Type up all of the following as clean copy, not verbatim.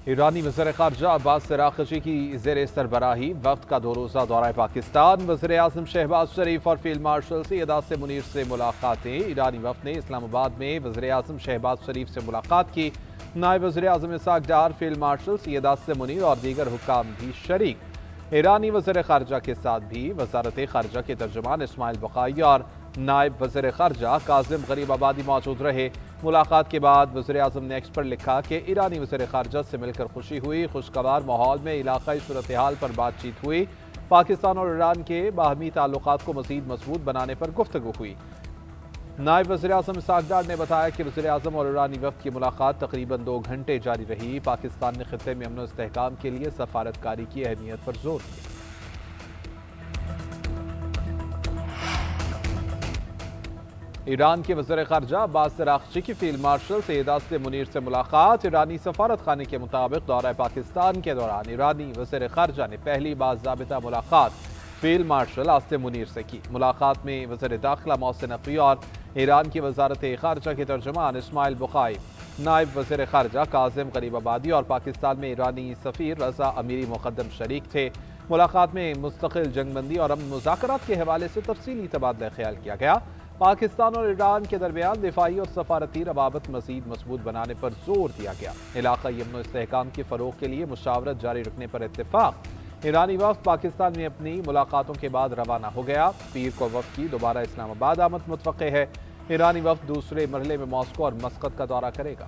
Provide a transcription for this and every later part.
ایرانی وزیر خارجہ عباس اراغچی کی زیر سربراہی وفد کا 2 روزہ دورہ پاکستان۔ وزیر اعظم شہباز شریف اور فیلڈ مارشل سید عاصم منیر سے ملاقاتیں۔ ایرانی وفد نے اسلام آباد میں وزیر اعظم شہباز شریف سے ملاقات کی۔ نائب وزیر اعظم اسحاق ڈار، فیلڈ مارشل سید عاصم منیر اور دیگر حکام بھی شریک۔ ایرانی وزیر خارجہ کے ساتھ بھی وزارت خارجہ کے ترجمان اسماعیل بقائی اور نائب وزیر خارجہ کاظم غریب آبادی موجود رہے۔ ملاقات کے بعد وزیر اعظم نے ایکس پر لکھا کہ ایرانی وزیر خارجہ سے مل کر خوشی ہوئی۔ خوشگوار ماحول میں علاقائی صورتحال پر بات چیت ہوئی۔ پاکستان اور ایران کے باہمی تعلقات کو مزید مضبوط بنانے پر گفتگو ہوئی۔ نائب وزیر اعظم اسحاق ڈار نے بتایا کہ وزیر اعظم اور ایرانی وفد کی ملاقات تقریباً 2 گھنٹے جاری رہی۔ پاکستان نے خطے میں امن و استحکام کے لیے سفارتکاری کی اہمیت پر زور دیا۔ ایران کے وزیر خارجہ عباس اراغچی کی فیلڈ مارشل سید عاصم منیر سے ملاقات۔ ایرانی سفارت خانے کے مطابق دورہ پاکستان کے دوران ایرانی وزیر خارجہ نے پہلی باضابطہ ملاقات فیلڈ مارشل عاصم منیر سے کی۔ ملاقات میں وزیر داخلہ محسن نقوی اور ایران کی وزارت خارجہ کے ترجمان اسماعیل بقائی، نائب وزیر خارجہ کاظم غریب آبادی اور پاکستان میں ایرانی سفیر رضا امیری مقدم شریک تھے۔ ملاقات میں مستقل جنگ بندی اور امن مذاکرات کے حوالے سے تفصیلی تبادلہ خیال کیا گیا۔ پاکستان اور ایران کے درمیان دفاعی اور سفارتی روابط مزید مضبوط بنانے پر زور دیا گیا۔ علاقائی امن و استحکام کے فروغ کے لیے مشاورت جاری رکھنے پر اتفاق۔ ایرانی وفد پاکستان میں اپنی ملاقاتوں کے بعد روانہ ہو گیا۔ پیر کو وفد کی دوبارہ اسلام آباد آمد متوقع ہے۔ ایرانی وفد دوسرے مرحلے میں ماسکو اور مسقط کا دورہ کرے گا۔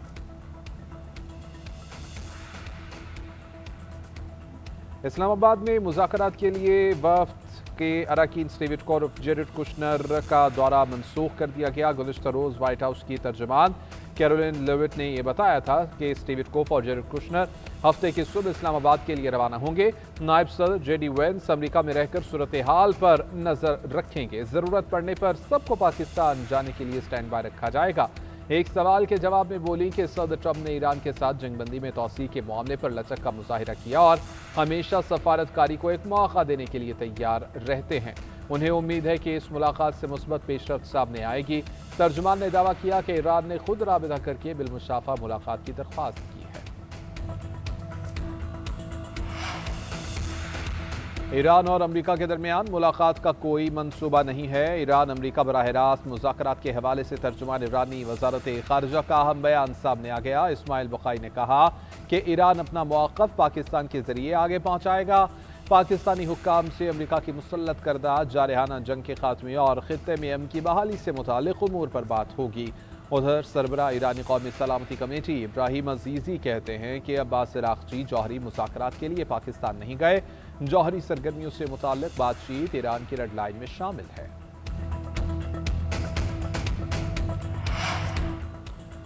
اسلام آباد میں مذاکرات کے لیے وفد کے اراکین سٹیوٹ کورف جیرڈ کشنر کا دورہ منسوخ کر دیا گیا۔ گزشتہ روز وائٹ ہاؤس کی ترجمان کیرولین لیوٹ نے یہ بتایا تھا کہ سٹیوٹ کوف اور جیرڈ کشنر ہفتے کی صبح اسلام آباد کے لیے روانہ ہوں گے۔ نائب صدر جے ڈی وینس امریکہ میں رہ کر صورتحال پر نظر رکھیں گے۔ ضرورت پڑنے پر سب کو پاکستان جانے کے لیے سٹینڈ بائی رکھا جائے گا۔ ایک سوال کے جواب میں بولی کہ صدر ٹرمپ نے ایران کے ساتھ جنگ بندی میں توسیع کے معاملے پر لچک کا مظاہرہ کیا اور ہمیشہ سفارتکاری کو ایک موقع دینے کے لیے تیار رہتے ہیں۔ انہیں امید ہے کہ اس ملاقات سے مثبت پیش رفت سامنے آئے گی۔ ترجمان نے دعویٰ کیا کہ ایران نے خود رابطہ کر کے بالمشافہ ملاقات کی درخواست کی ہے۔ ایران اور امریکہ کے درمیان ملاقات کا کوئی منصوبہ نہیں ہے۔ ایران امریکہ براہ راست مذاکرات کے حوالے سے ترجمان ایرانی وزارت خارجہ کا اہم بیان سامنے آ گیا۔ اسماعیل بقائی نے کہا کہ ایران اپنا موقف پاکستان کے ذریعے آگے پہنچائے گا۔ پاکستانی حکام سے امریکہ کی مسلط کردہ جارحانہ جنگ کے خاتمے اور خطے میں امن کی بحالی سے متعلق امور پر بات ہوگی۔ ادھر سربراہ ایرانی قومی سلامتی کمیٹی ابراہیم عزیزی کہتے ہیں کہ عباس اراغچی جوہری مذاکرات کے لیے پاکستان نہیں گئے۔ جوہری سرگرمیوں سے متعلق بات چیت ایران کی ریڈ لائن میں شامل ہے۔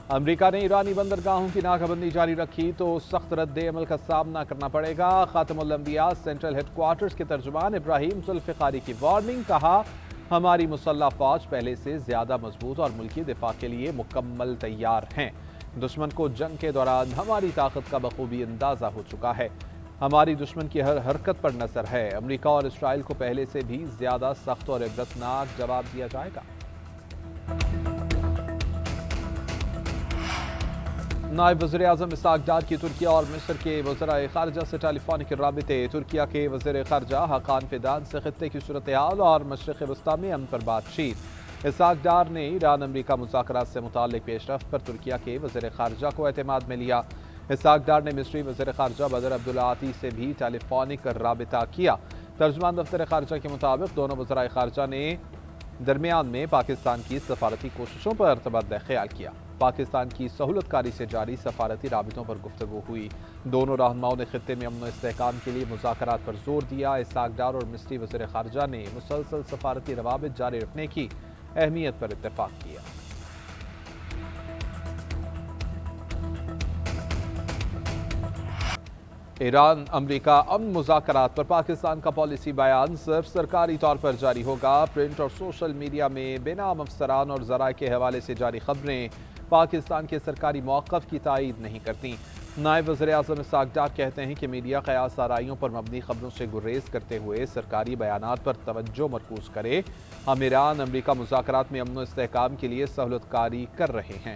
امریکہ نے ایرانی بندرگاہوں کی ناکہ بندی جاری رکھی تو سخت رد عمل کا سامنا کرنا پڑے گا۔ خاتم الانبیاء سینٹرل ہیڈ کوارٹرز کے ترجمان ابراہیم ذوالفقاری کی وارننگ، کہا ہماری مسلح فوج پہلے سے زیادہ مضبوط اور ملکی دفاع کے لیے مکمل تیار ہیں۔ دشمن کو جنگ کے دوران ہماری طاقت کا بخوبی اندازہ ہو چکا ہے۔ ہماری دشمن کی ہر حرکت پر نظر ہے۔ امریکہ اور اسرائیل کو پہلے سے بھی زیادہ سخت اور عبرتناک جواب دیا جائے گا۔ نائب وزیر اعظم اسحاق ڈار کی ترکیہ اور مصر کے وزرائے خارجہ سے ٹیلی فونک رابطے۔ ترکیہ کے وزیر خارجہ حقان فیدان سے خطے کی صورتحال اور مشرق وسطیٰ میں امن پر بات چیت۔ اسحاق ڈار نے ایران امریکہ مذاکرات سے متعلق پیش رفت پر ترکیہ کے وزیر خارجہ کو اعتماد میں لیا۔ اسحاق ڈار نے مصری وزیر خارجہ بدر عبدالعاطی سے بھی ٹیلی فونک رابطہ کیا۔ ترجمان دفتر خارجہ کے مطابق دونوں وزرائے خارجہ نے درمیان میں پاکستان کی سفارتی کوششوں پر تبادلہ خیال کیا۔ پاکستان کی سہولت کاری سے جاری سفارتی رابطوں پر گفتگو ہوئی۔ دونوں رہنماؤں نے خطے میں امن و استحکام کے لیے مذاکرات پر زور دیا۔ اسحاق ڈار اور مصری وزیر خارجہ نے مسلسل سفارتی روابط جاری رکھنے کی اہمیت پر اتفاق کیا۔ ایران امریکہ امن مذاکرات پر پاکستان کا پالیسی بیان صرف سرکاری طور پر جاری ہوگا۔ پرنٹ اور سوشل میڈیا میں بے نام افسران اور ذرائع کے حوالے سے جاری خبریں پاکستان کے سرکاری موقف کی تائید نہیں کرتی۔ نائب وزیر اعظم اسحاق ڈار کہتے ہیں کہ میڈیا قیاس آرائیوں پر مبنی خبروں سے گریز کرتے ہوئے سرکاری بیانات پر توجہ مرکوز کرے۔ ہم ایران امریکہ مذاکرات میں امن و استحکام کے لیے سہولت کاری کر رہے ہیں۔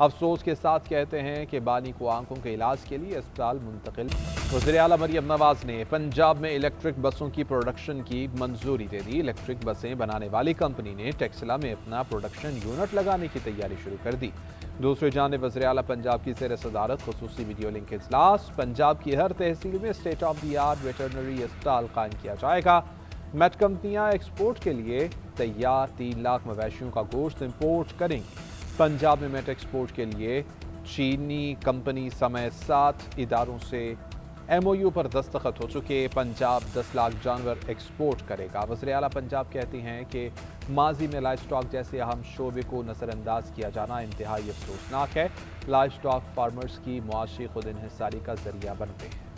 افسوس کے ساتھ کہتے ہیں کہ بانی کو آنکھوں کے علاج کے لیے اسپتال منتقل۔ وزیر اعلیٰ مریم نواز نے پنجاب میں الیکٹرک بسوں کی پروڈکشن کی منظوری دے دی۔ الیکٹرک بسیں بنانے والی کمپنی نے ٹیکسلا میں اپنا پروڈکشن یونٹ لگانے کی تیاری شروع کر دی۔ دوسری جانب وزیر اعلیٰ پنجاب کی زیر صدارت خصوصی ویڈیو لنک اجلاس۔ پنجاب کی ہر تحصیل میں state of the art veterinary اسپتال قائم کیا جائے گا۔ میٹ کمپنیاں ایکسپورٹ کے لیے تیار 3 لاکھ مویشیوں کا گوشت امپورٹ کریں گی۔ پنجاب میں میٹ ایکسپورٹ کے لیے چینی کمپنی سمیت 7 اداروں سے ایم او یو پر دستخط ہو چکے۔ پنجاب 10 لاکھ جانور ایکسپورٹ کرے گا۔ وزیر اعلیٰ پنجاب کہتی ہیں کہ ماضی میں لائف سٹاک جیسے اہم شعبے کو نظر انداز کیا جانا انتہائی افسوسناک ہے۔ لائف سٹاک فارمرز کی معاشی خود انحصاری کا ذریعہ بنتے ہیں۔